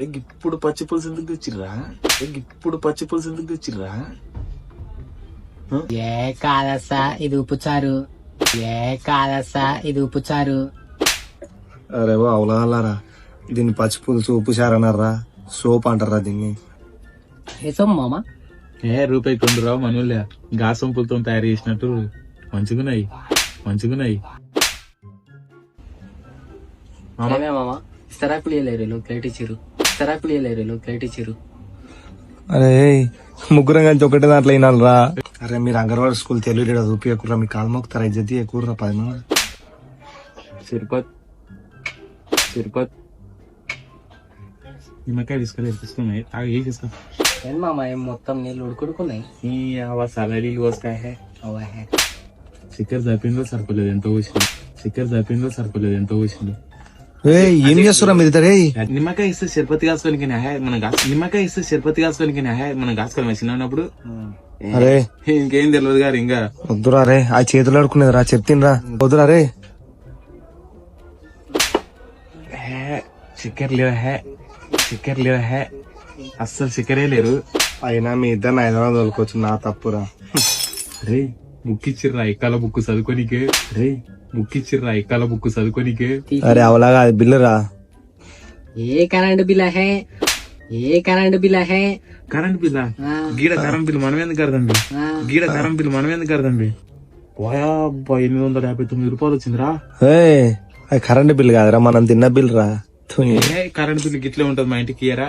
ఇప్పుడు పచ్చి పులుసు ఎందుకు తెచ్చిర్రా? ఇప్పుడు పచ్చి పులుసు ఎందుకు తెచ్చిర్రా? ఏ కాదస్సా ఇది ఉప్పుచారు. ఏ కాదస్సా ఇది ఉప్పుచారు. అరే అవులారా, దీన్ని పచ్చి పులుసు ఉప్పు చారు అన్నారా, సోప్ అంటారా దీన్ని? ఏసం మామా రూపాయి కొందరు మనోళ్ళే గాసంపులతో తయారు చేసినట్టు మంచిగున్నాయి. మామా ఇస్తరాకులు వేయలేరు ప్లేట్ ఇచ్చిరు. అరే ముగ్గురం కలిసి ఒకటే దాంట్లో అయినారా? అరే మీరు అంగన్వాడీ స్కూల్ తెలుగు చూపించకుర్రా, మీ కాలు మొక్కుతారా, ఇజ్జత్ ఎక్కుర్రా 10 మంది. తిరుపతి నిమ్మకాయ తీసుకున్నాయి ఏ తీసుకో ఏం మామా ఏం మొత్తం నీళ్ళు ఉడుకుడుకున్నాయి. సలారీ కోసుకాయ చక్కెర తప్పిందో సరిపోలేదు ఎంతో వచ్చింది. ఏం చేస్తురా మీరు ఇద్దరే? నిమ్మకాయ ఇస్తే తిరుపతి కాసుకోనికి మనం కాసుకోవాలి చిన్న ఉన్నప్పుడు. అరే ఇంకేం తెలియదు గారు ఇంకా వద్దురా రే, ఆ చేతులు ఆడుకునేదిరా, చెప్తినరా వద్దురా రే. చక్కెర లేవా అస్సలు చక్కెరే లేరు. అయినా మీ ఇద్దరు హైదరాబాద్ తోలుకోవచ్చు, నా తప్పురా. రే బుక్కిచ్చిర్రా ఎక్కాల బుక్ చదువుకోనికే. అరే అవలాగా అది బిల్లురా. ఏ కరెంట్ బిల్ హే కరెంట్ బిల్లా? గీడ కరెంట్ బిల్ మనం ఎందుకు కడతాండి? పోయా 859 రూపాయలు వచ్చిందిరా. అది కరెంట్ బిల్ కాదురా, మనం తిన్న బిల్ రా. కరెంట్ బిల్ గిట్లే ఉంటది మా ఇంటికి ఇయరా.